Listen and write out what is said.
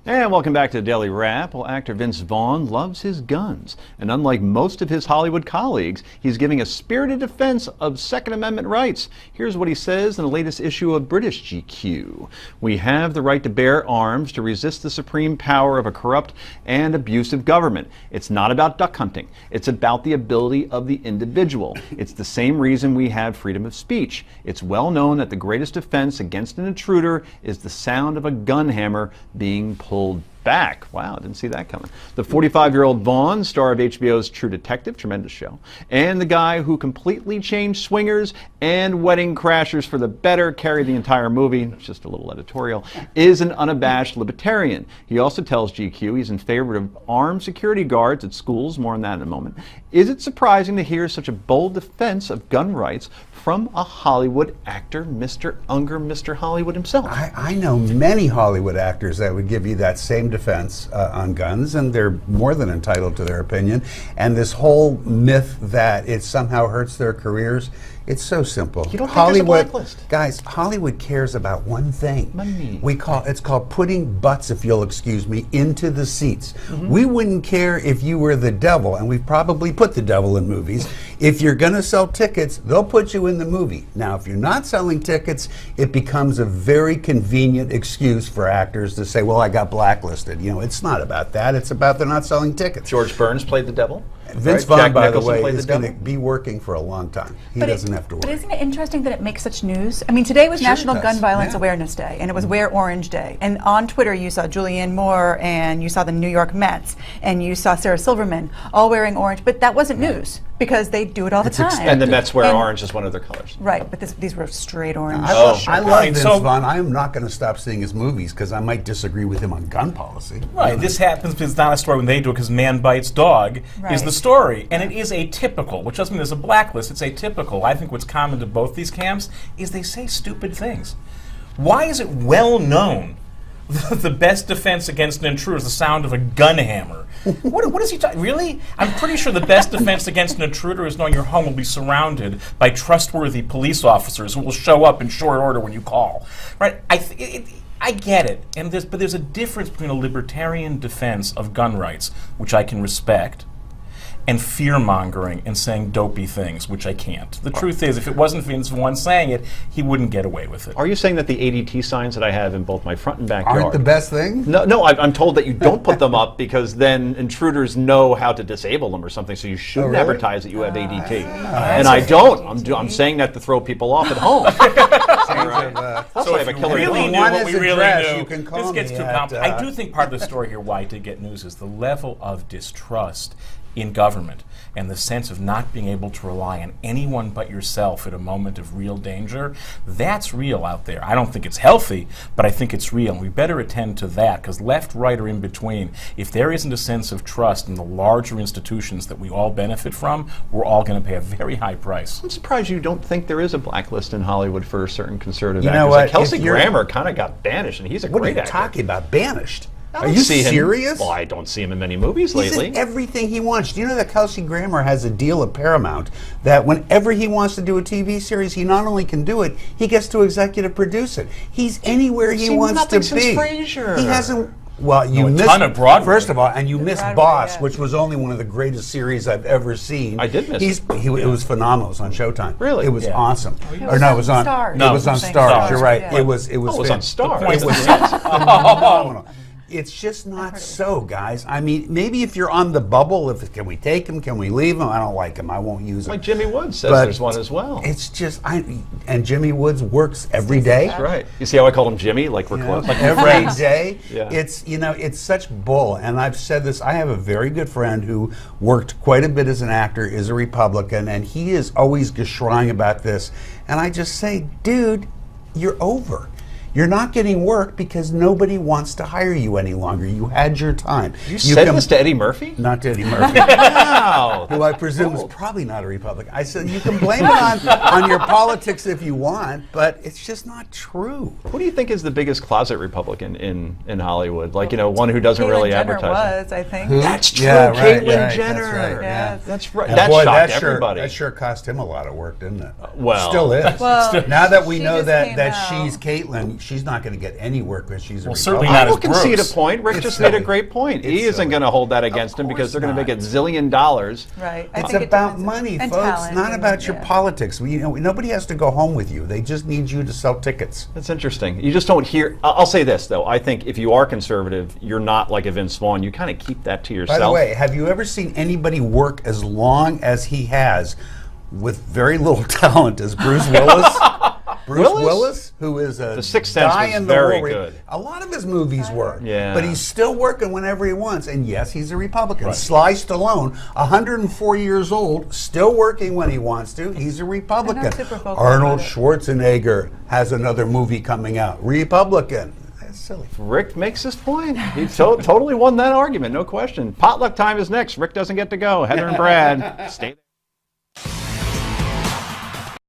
And welcome back to the Daily Wrap. Well, actor Vince Vaughn loves his guns. And unlike most of his Hollywood colleagues, he's giving a spirited defense of Second Amendment rights. Here's what he says in the latest issue of British GQ. We have the right to bear arms to resist the supreme power of a corrupt and abusive government. It's not about duck hunting. It's about the ability of the individual. It's the same reason we have freedom of speech. It's well known that the greatest defense against an intruder is the sound of a gun hammer being pulled back. Wow, didn't see that coming. The 45-year-old Vaughn, star of HBO's True Detective, tremendous show, and the guy who completely changed swingers and wedding crashers for the better, carried the entire movie, it's just a little editorial, is an unabashed libertarian. He also tells GQ he's in favor of armed security guards at schools, more on that in a moment. Is it surprising to hear such a bold defense of gun rights from a Hollywood actor, Mr. Unger, Mr. Hollywood himself? I know many Hollywood actors that would give you that same defense on guns, and they're more than entitled to their opinion. And this whole myth that it somehow hurts their careers, it's so simple. You don't think Hollywood, there's a blacklist? Guys, Hollywood cares about one thing. Money. It's called putting butts, if you'll excuse me, into the seats. We wouldn't care if you were the devil, and we've probably put the devil in movies. If you're going to sell tickets, they'll put you in the movie. Now, if you're not selling tickets, it becomes a very convenient excuse for actors to say, well, I got blacklisted. You know, it's not about that. It's about they're not selling tickets. George Burns played the devil. Vince Right? Vaughn, Jack by the Nicholson way, played is the going to devil. be working for a long time. He doesn't have to worry. But isn't it interesting that it makes such news? I mean, today was Sure it National does, Gun Violence yeah. Awareness Day, and it was Wear Orange Day. And on Twitter, you saw Julianne Moore, and you saw the New York Mets, and you saw Sarah Silverman all wearing orange. But that wasn't news, because they do it all the time. And the Mets wear And- orange as one of their colors. Right, but these were straight orange. I love Right, Vince so- Vaughn. I am not going to stop seeing his movies because I might disagree with him on gun policy. Right, this happens because it's not a story when they do it, because man bites dog is Right. the story. And it is atypical, which doesn't mean there's a blacklist, it's atypical. I think what's common to both these camps is they say stupid things. Why is it well known the best defense against an intruder is the sound of a gun hammer? What is he talking? Really? I'm pretty sure the best defense against an intruder is knowing your home will be surrounded by trustworthy police officers who will show up in short order when you call. Right? I get it, but there's a difference between a libertarian defense of gun rights, which I can respect, and fear-mongering and saying dopey things, which I can't. The truth is, if it wasn't Vince Vaughn saying it, he wouldn't get away with it. Are you saying that the ADT signs that I have in both my front and backyard Aren't the best thing? No, I'm told that you don't put them up because then intruders know how to disable them or something, so you shouldn't really? advertise that you have ADT. And I don't. I'm saying that to throw people off at home. Also, I have a killer really dog. knew One what is we really addressed, knew. you can call This gets me too at, complicated. I do think part of the story here, why it did get news, is the level of distrust in government and the sense of not being able to rely on anyone but yourself at a moment of real danger. That's real out there. I don't think it's healthy, but I think it's real. And we better attend to that, because left, right, or in between, if there isn't a sense of trust in the larger institutions that we all benefit from, we're all going to pay a very high price. I'm surprised you don't think there is a blacklist in Hollywood for certain conservative You actors. know Like what? Kelsey If you're- Grammer kind of got banished, and he's a What are great you actor. talking about? Banished? I Are don't you see him- serious? Well, I don't see him in many movies He's lately. in everything he wants. Do you know that Kelsey Grammer has a deal at Paramount that whenever he wants to do a TV series, he not only can do it, he gets to executive produce it. He's anywhere he Seen wants to nothing since be. Frasier. He hasn't. Well, you a missed ton of Broadway. First of all, and you missed Broadway, Boss, yeah. which was only one of the greatest series I've ever seen. I did miss it. It was phenomenal. It was on Showtime. Really? It was Yeah. awesome. It Or was no, on it was on. Stars. It No, was on something. Stars. Stars, You're right. yeah. It was. Oh, it was on Stars. point It was is- phenomenal. It's just not so, guys. I mean, maybe if you're on the bubble, can we take him? Can we leave him? I don't like him. I won't use him. Like Jimmy Woods says But there's one as well. It's just, and Jimmy Woods works every day. That's right. You see how I called him Jimmy? Like we're close. Like we're Every friends. day. Yeah. It's such bull. And I've said this, I have a very good friend who worked quite a bit as an actor, is a Republican, and he is always gushering about this. And I just say, dude, you're over. You're not getting work because nobody wants to hire you any longer. You had your time. You said can- this to Eddie Murphy? Not to Eddie Murphy. Wow. Who I presume is probably not a Republican. I said, you can blame it on your politics if you want, but it's just not true. Who do you think is the biggest closet Republican in Hollywood? Like, one who doesn't really Caitlyn Jenner advertise. was, I think. That's true. Yeah, right, Caitlyn right, Jenner. that's right, yeah. That's right. And That boy, shocked sure, everybody. that sure cost him a lot of work, didn't it? well, Still is. Well, now that we she know just that came that out. she's Caitlyn, she's not going to get any work because she's a Well, certainly Republican. not I will as concede a Bruce. point. Rick It's just made a silly. great point. He It's isn't silly. going to hold that Of against him because course they're going to make not. a zillion dollars. Right. I It's think it about depends. money, And folks, talent not and- about your yeah. politics. Nobody has to go home with you. They just need you to sell tickets. That's interesting. You just don't hear. I'll say this though. I think if you are conservative, you're not like a Vince Vaughn. You kind of keep that to yourself. By the way, have you ever seen anybody work as long as he has with very little talent as Bruce Willis? Bruce Willis, who is a The Sixth Sense die was in the very war. good. A lot of his movies were. Yeah. But he's still working whenever he wants. And yes, he's a Republican. Sly Stallone, 104 years old, still working when he wants to. He's a Republican. super vocal Arnold about it. Schwarzenegger has another movie coming out. Republican. That's silly. Rick makes his point. He totally won that argument, no question. Potluck time is next. Rick doesn't get to go. Heather and Brad, stay there.